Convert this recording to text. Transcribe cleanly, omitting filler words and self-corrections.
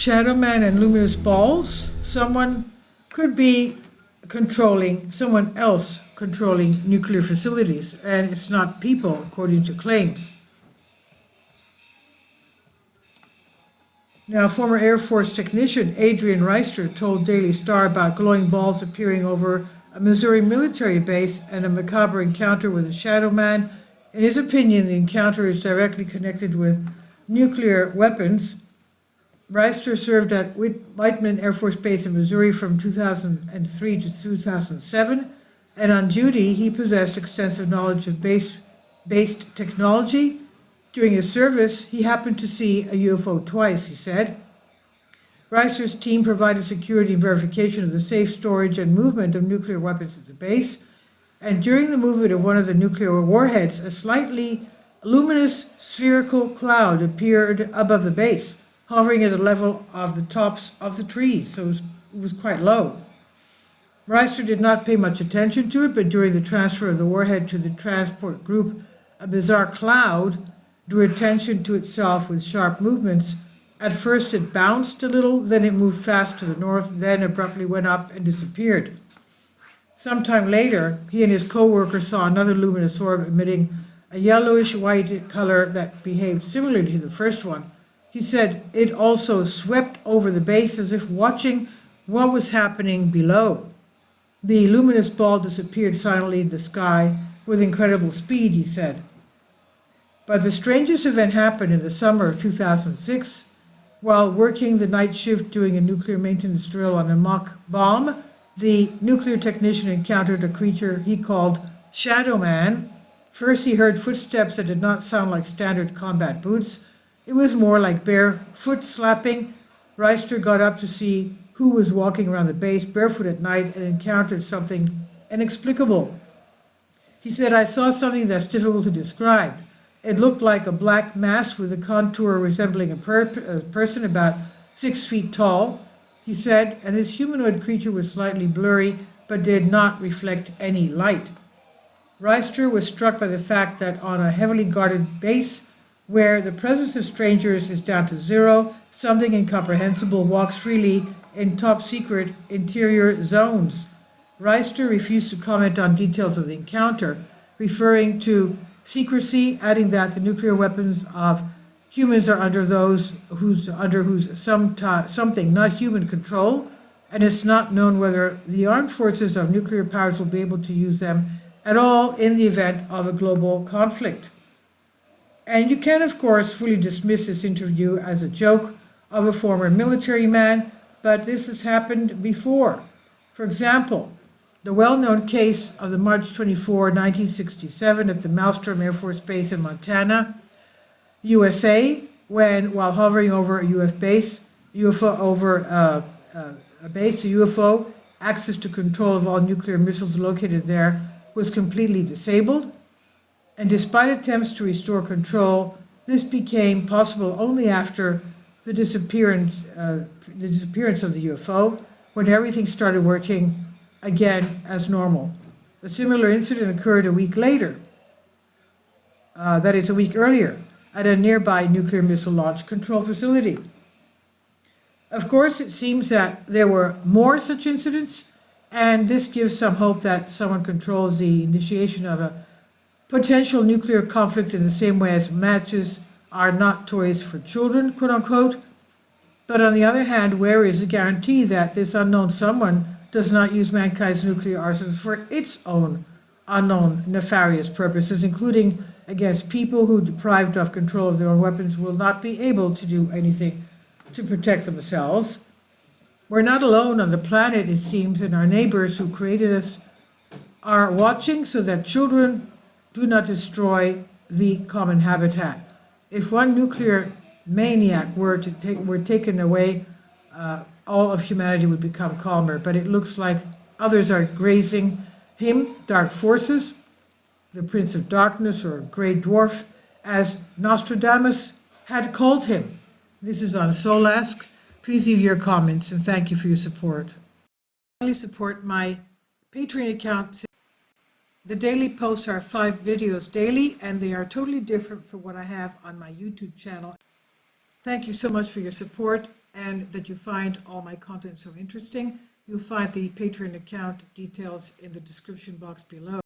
Shadow Man and luminous balls. Someone could be controlling someone else controlling nuclear facilities, and it's not people, according to claims. Now, former Air Force technician Adrian Reister told Daily Star about glowing balls appearing over a Missouri military base and a macabre encounter with a shadow man. In his opinion, the encounter is directly connected with nuclear weapons. Reister served at Whiteman Air Force Base in Missouri from 2003 to 2007, and on duty he possessed extensive knowledge of base-based technology. During his service, he happened to see a UFO twice, he said. Reister's team provided security and verification of the safe storage and movement of nuclear weapons at the base, and during the movement of one of the nuclear warheads, a slightly luminous spherical cloud appeared above the base, hovering at the level of the tops of the trees, so it was quite low. Reister did not pay much attention to it, but during the transfer of the warhead to the transport group, a bizarre cloud drew attention to itself with sharp movements. At first it bounced a little, then it moved fast to the north, then abruptly went up and disappeared. Sometime later, he and his co-worker saw another luminous orb emitting a yellowish-white color that behaved similarly to the first one. He said it also swept over the base as if watching what was happening below. The luminous ball disappeared silently in the sky with incredible speed, he said. But the strangest event happened in the summer of 2006. While working the night shift doing a nuclear maintenance drill on a mock bomb, the nuclear technician encountered a creature he called Shadow Man. First, he heard footsteps that did not sound like standard combat boots. It was more like bare foot slapping. Reister got up to see who was walking around the base barefoot at night and encountered something inexplicable. He said, "I saw something that's difficult to describe. It looked like a black mass with a contour resembling a person about 6 feet tall," he said, and this humanoid creature was slightly blurry but did not reflect any light. Reister was struck by the fact that on a heavily guarded base, where the presence of strangers is down to zero, something incomprehensible walks freely in top-secret interior zones. Reister refused to comment on details of the encounter, referring to secrecy, adding that the nuclear weapons of humans are under something not human control, and it's not known whether the armed forces of nuclear powers will be able to use them at all in the event of a global conflict. And you can, of course, fully dismiss this interview as a joke of a former military man, but this has happened before. For example, the well-known case of the March 24, 1967 at the Malmstrom Air Force Base in Montana, USA, when, while hovering over a UFO, access to control of all nuclear missiles located there was completely disabled. And despite attempts to restore control, this became possible only after the disappearance of the UFO, when everything started working again as normal. A similar incident occurred a week earlier, at a nearby nuclear missile launch control facility. Of course, it seems that there were more such incidents, and this gives some hope that someone controls the initiation of a potential nuclear conflict in the same way as matches are not toys for children, quote unquote. But on the other hand, where is the guarantee that this unknown someone does not use mankind's nuclear arsenals for its own unknown nefarious purposes, including against people who, deprived of control of their own weapons, will not be able to do anything to protect themselves? We're not alone on the planet, it seems, and our neighbors who created us are watching so that children do not destroy the common habitat. If one nuclear maniac were taken away, all of humanity would become calmer. But it looks like others are grazing him, dark forces, the Prince of Darkness, or Grey Dwarf, as Nostradamus had called him. This is on Soul Ask. Please leave your comments, and thank you for your support. Please support my Patreon account. The daily posts are 5 videos daily, and they are totally different from what I have on my YouTube channel. Thank you so much for your support, and that you find all my content so interesting. You'll find the Patreon account details in the description box below.